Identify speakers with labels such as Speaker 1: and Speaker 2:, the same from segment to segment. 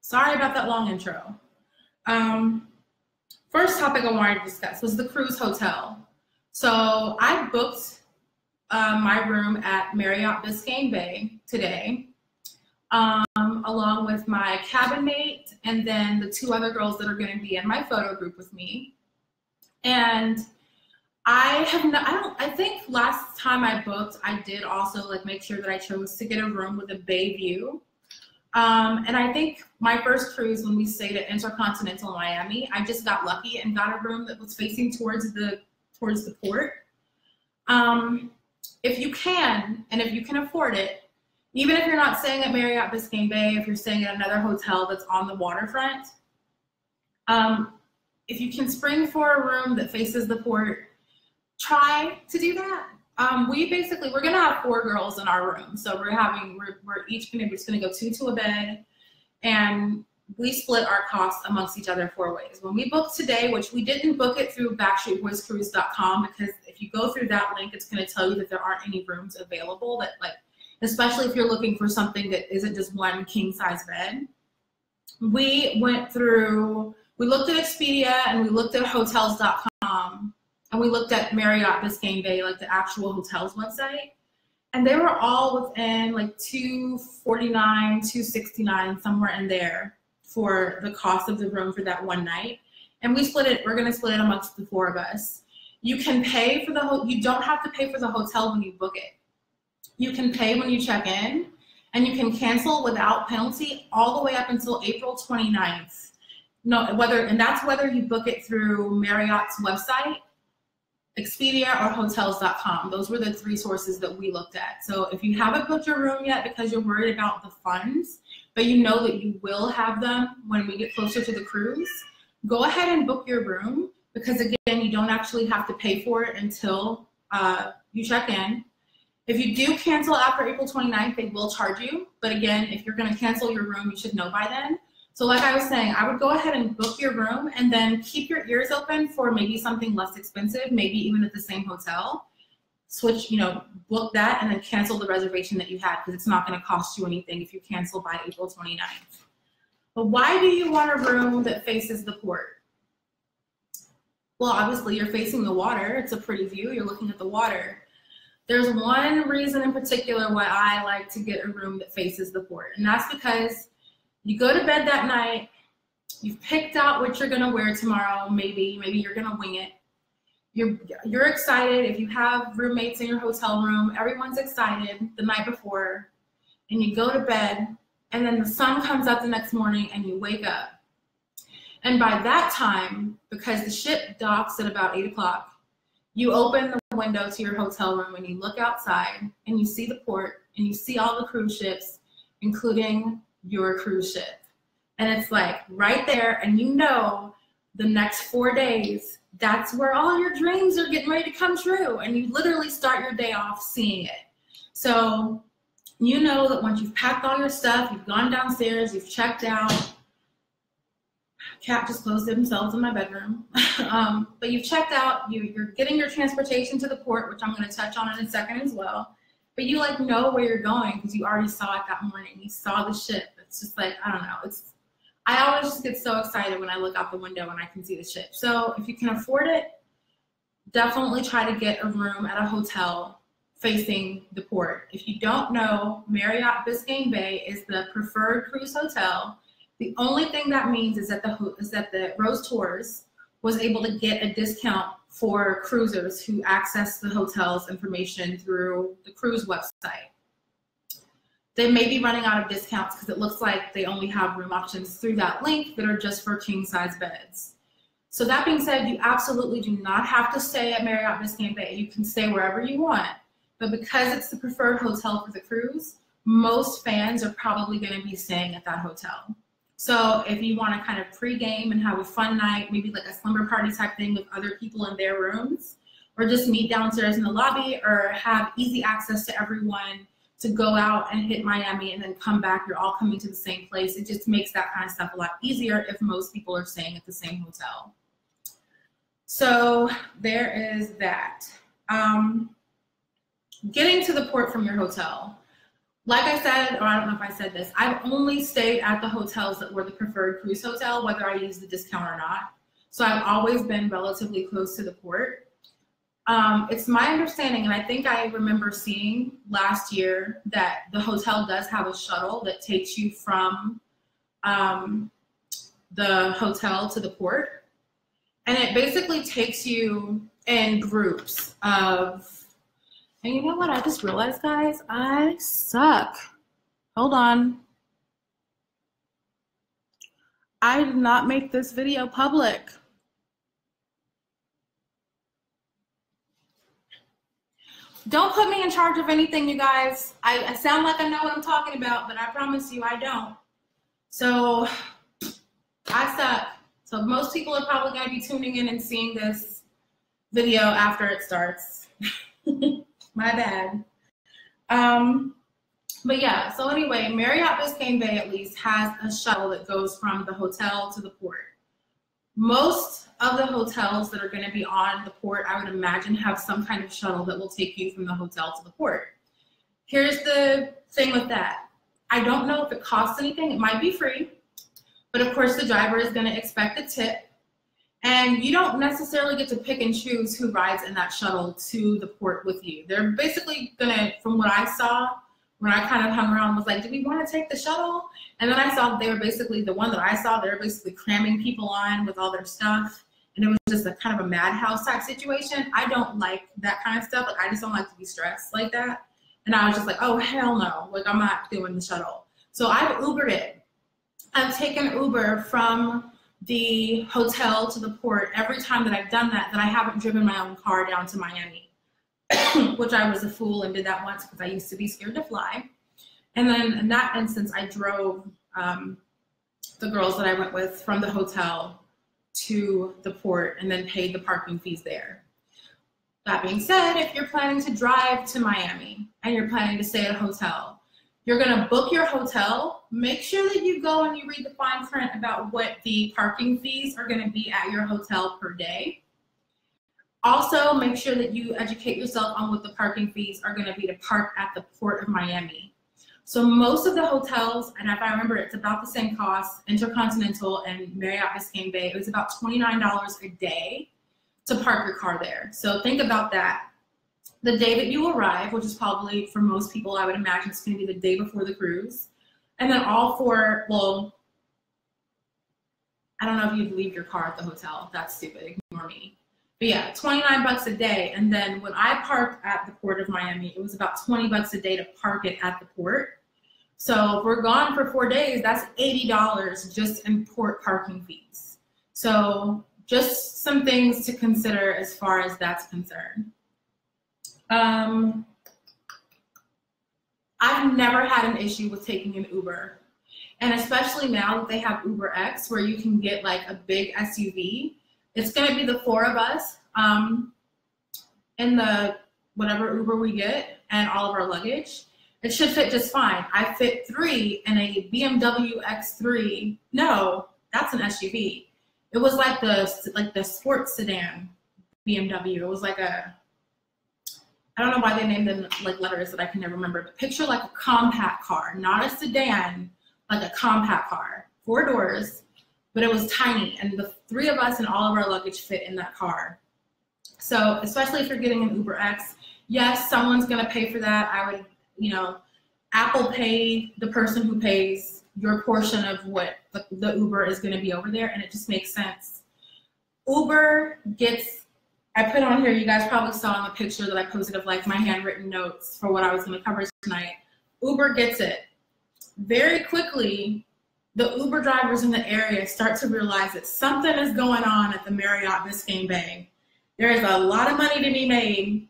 Speaker 1: Sorry about that long intro. First topic I wanted to discuss was the cruise hotel. So I booked my room at Marriott Biscayne Bay today, along with my cabin mate and then the two other girls that are going to be in my photo group with me. And I think last time I booked, I did also like make sure that I chose to get a room with a bay view. And I think my first cruise when we stayed at Intercontinental Miami, I just got lucky and got a room that was facing towards the port. If you can, and if you can afford it, even if you're not staying at Marriott Biscayne Bay, if you're staying at another hotel that's on the waterfront, if you can spring for a room that faces the port, try to do that. We're gonna have 4 girls in our room, so we're each gonna go 2 to a bed, and we split our costs amongst each other 4 ways. When we booked today, which we didn't book it through BackstreetBoysCruise.com, because if you go through that link, it's gonna tell you that there aren't any rooms available. That especially if you're looking for something that isn't just one king size bed. We looked at Expedia and we looked at Hotels.com. And we looked at Marriott Biscayne Bay, like the actual hotel's website, and they were all within like $249, $269, somewhere in there for the cost of the room for that one night. And we're gonna split it amongst the 4 of us. You can pay for you don't have to pay for the hotel when you book it. You can pay when you check in, and you can cancel without penalty all the way up until April 29th. And that's whether you book it through Marriott's website, Expedia, or Hotels.com. Those were the 3 sources that we looked at. So if you haven't booked your room yet because you're worried about the funds, but you know that you will have them when we get closer to the cruise, go ahead and book your room, because again, you don't actually have to pay for it until you check in. If you do cancel after April 29th, they will charge you. But again, if you're gonna cancel your room, you should know by then. So like I was saying, I would go ahead and book your room and then keep your ears open for maybe something less expensive, maybe even at the same hotel. Book that and then cancel the reservation that you had, because it's not going to cost you anything if you cancel by April 29th. But why do you want a room that faces the port? Well, obviously you're facing the water. It's a pretty view. You're looking at the water. There's one reason in particular why I like to get a room that faces the port, and that's because you go to bed that night, you've picked out what you're gonna wear tomorrow, maybe you're gonna wing it. You're excited. If you have roommates in your hotel room, everyone's excited the night before, and you go to bed, and then the sun comes up the next morning and you wake up. And by that time, because the ship docks at about 8 o'clock, you open the window to your hotel room and you look outside and you see the port and you see all the cruise ships, including your cruise ship. And it's like right there, and the next 4 days, that's where all your dreams are getting ready to come true, and you literally start your day off seeing it. So you know that once you've packed all your stuff, you've gone downstairs, you've checked out. Cat just closed themselves in my bedroom. But you've checked out, you're getting your transportation to the port, which I'm going to touch on in a second as well. But you know where you're going because you already saw it that morning. You saw the ship. It's just like, I don't know. I always just get so excited when I look out the window and I can see the ship. So if you can afford it, definitely try to get a room at a hotel facing the port. If you don't know, Marriott Biscayne Bay is the preferred cruise hotel. The only thing that means is that the Rose Tours was able to get a discount for cruisers who access the hotel's information through the cruise website. They may be running out of discounts because it looks like they only have room options through that link that are just for king size beds. So that being said, you absolutely do not have to stay at Marriott Biscayne Bay. You can stay wherever you want, but because it's the preferred hotel for the cruise, most fans are probably going to be staying at that hotel. So if you want to kind of pre-game and have a fun night, maybe like a slumber party type thing with other people in their rooms, or just meet downstairs in the lobby, or have easy access to everyone to go out and hit Miami and then come back, you're all coming to the same place. It just makes that kind of stuff a lot easier if most people are staying at the same hotel. So there is that. Getting to the port from your hotel. like I said, or I don't know if I said this, I've only stayed at the hotels that were the preferred cruise hotel, whether I use the discount or not. So I've always been relatively close to the port. It's my understanding, and I think I remember seeing last year, that the hotel does have a shuttle that takes you from the hotel to the port. And it basically takes you in groups of, and you know what, I just realized, guys, I suck. Hold on. I did not make this video public. Don't put me in charge of anything, you guys. I sound like I know what I'm talking about, but I promise you I don't. So I suck. So most people are probably going to be tuning in and seeing this video after it starts. My bad. But yeah, so anyway, Marriott Biscayne Bay at least has a shuttle that goes from the hotel to the port. Most of the hotels that are going to be on the port, I would imagine, have some kind of shuttle that will take you from the hotel to the port. Here's the thing with that. I don't know if it costs anything. It might be free, but of course the driver is going to expect a tip, and you don't necessarily get to pick and choose who rides in that shuttle to the port with you. They're basically going to, from what I saw, when I kind of hung around, was like, do we want to take the shuttle? And then I saw they were basically, the one that I saw, they were basically cramming people on with all their stuff. And it was just a kind of a madhouse type situation. I don't like that kind of stuff. Like, I just don't like to be stressed like that. And I was just like, oh, hell no. Like, I'm not doing the shuttle. So I've Ubered it. I've taken Uber from the hotel to the port every time that I've done that, I haven't driven my own car down to Miami. Which I was a fool and did that once because I used to be scared to fly. And then in that instance, I drove the girls that I went with from the hotel to the port and then paid the parking fees there. That being said, if you're planning to drive to Miami and you're planning to stay at a hotel, you're gonna book your hotel. Make sure that you go and you read the fine print about what the parking fees are gonna be at your hotel per day. Also, make sure that you educate yourself on what the parking fees are going to be to park at the Port of Miami. So most of the hotels, and if I remember, it's about the same cost, Intercontinental and Marriott Biscayne Bay, it was about $29 a day to park your car there. So think about that. The day that you arrive, which is probably for most people, I would imagine it's going to be the day before the cruise. And then all four, well, I don't know if you'd leave your car at the hotel. That's stupid. Ignore me. But yeah, 29 bucks a day. And then when I parked at the Port of Miami, it was about 20 bucks a day to park it at the port. So if we're gone for 4 days, that's $80 just in port parking fees. So just some things to consider as far as that's concerned. I've never had an issue with taking an Uber. And especially now that they have UberX, where you can get like a big SUV. It's going to be the four of us in the whatever Uber we get and all of our luggage. It should fit just fine. I fit 3 in a BMW X3. No, that's an SUV. It was like the sports sedan BMW. It was like a, I don't know why they named them like letters that I can never remember. But picture like a compact car, not a sedan, like a compact car, 4 doors. But it was tiny, and the 3 of us and all of our luggage fit in that car. So especially if you're getting an UberX, yes, someone's gonna pay for that. I would, you know, Apple Pay the person who pays your portion of what the Uber is gonna be over there, and it just makes sense. Uber gets, I put on here, you guys probably saw in the picture that I posted of like my handwritten notes for what I was gonna cover tonight. Uber gets it. Very quickly, the Uber drivers in the area start to realize that something is going on at the Marriott Biscayne Bay. There is a lot of money to be made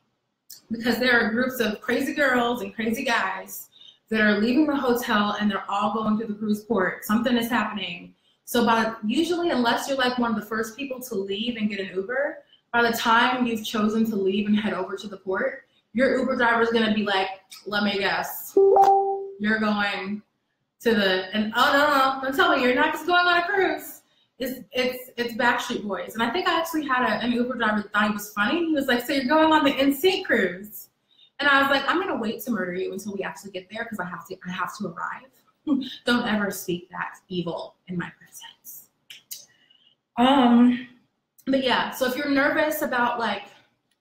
Speaker 1: because there are groups of crazy girls and crazy guys that are leaving the hotel and they're all going to the cruise port. Something is happening. So usually, unless you're like one of the first people to leave and get an Uber, by the time you've chosen to leave and head over to the port, your Uber driver is going to be like, let me guess, you're going to the, and oh no, don't tell me you're not just going on a cruise. It's Backstreet Boys. And I think I actually had an Uber driver that thought he was funny. He was like, so you're going on the NSYNC cruise. And I was like, I'm gonna wait to murder you until we actually get there because I have to arrive. Don't ever speak that evil in my presence. But yeah, so if you're nervous about like,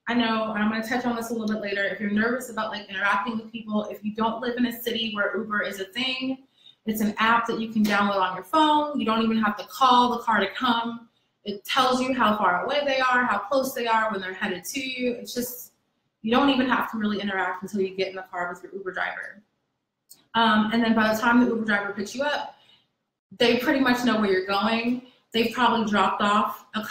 Speaker 1: I know, and I'm gonna touch on this a little bit later, if you're nervous about like interacting with people, if you don't live in a city where Uber is a thing, it's an app that you can download on your phone. You don't even have to call the car to come. It tells you how far away they are, how close they are when they're headed to you. It's just, you don't even have to really interact until you get in the car with your Uber driver. And then by the time the Uber driver picks you up, they pretty much know where you're going. They've probably dropped off at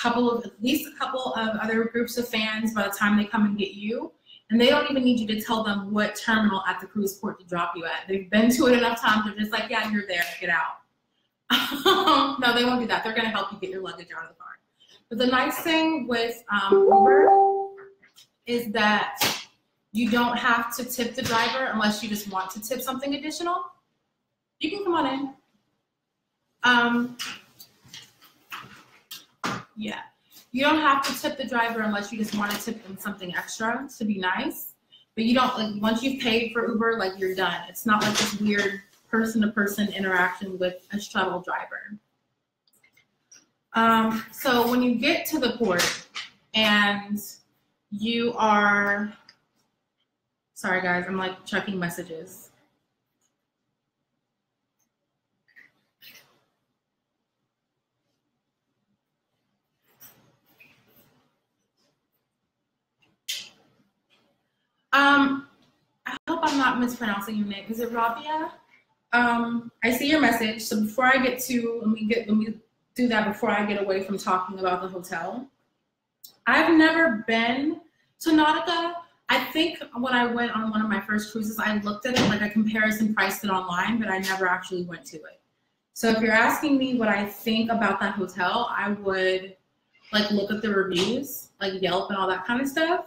Speaker 1: least a couple of other groups of fans by the time they come and get you. And they don't even need you to tell them what terminal at the cruise port to drop you at. They've been to it enough times, they're just like, yeah, you're there, get out. No, they won't do that. They're gonna help you get your luggage out of the car. But the nice thing with Uber is that you don't have to tip the driver unless you just want to tip something additional. You can come on in. Yeah, you don't have to tip the driver unless you just want to tip them something extra to be nice. But you don't, like, once you've paid for Uber, like, you're done. It's not like this weird person-to-person interaction with a shuttle driver. So when you get to the port and you are, sorry guys, I'm like checking messages. I hope I'm not mispronouncing your name. Is it Rabia? I see your message. So before I get to, let me do that before I get away from talking about the hotel. I've never been to Nautica. I think when I went on one of my first cruises, I looked at it, like I comparison priced it online, but I never actually went to it. So if you're asking me what I think about that hotel, I would like look at the reviews, like Yelp and all that kind of stuff.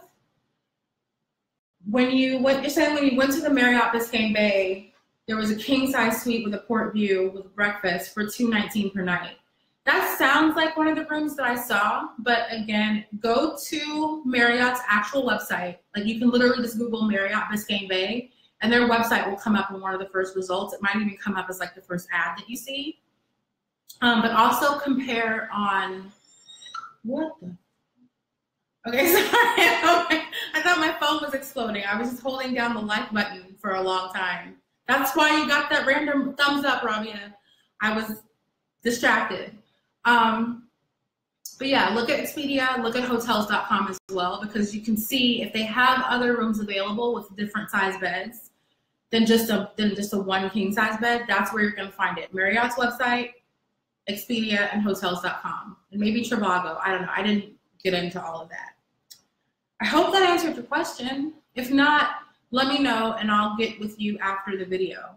Speaker 1: You're saying when you went to the Marriott Biscayne Bay, there was a king size suite with a port view with breakfast for $219 per night. That sounds like one of the rooms that I saw, but again, go to Marriott's actual website. Like you can literally just Google Marriott Biscayne Bay and their website will come up in one of the first results. It might even come up as like the first ad that you see. But also compare on, what the? Okay, sorry. I thought my phone was exploding. I was just holding down the like button for a long time. That's why you got that random thumbs up, Rabia. I was distracted. But yeah, look at Expedia, look at hotels.com as well, because you can see if they have other rooms available with different size beds than just a one king size bed. That's where you're going to find it. Marriott's website, Expedia, and hotels.com, and maybe Trivago. I don't know. I didn't get into all of that. I hope that answered your question. If not, let me know and I'll get with you after the video.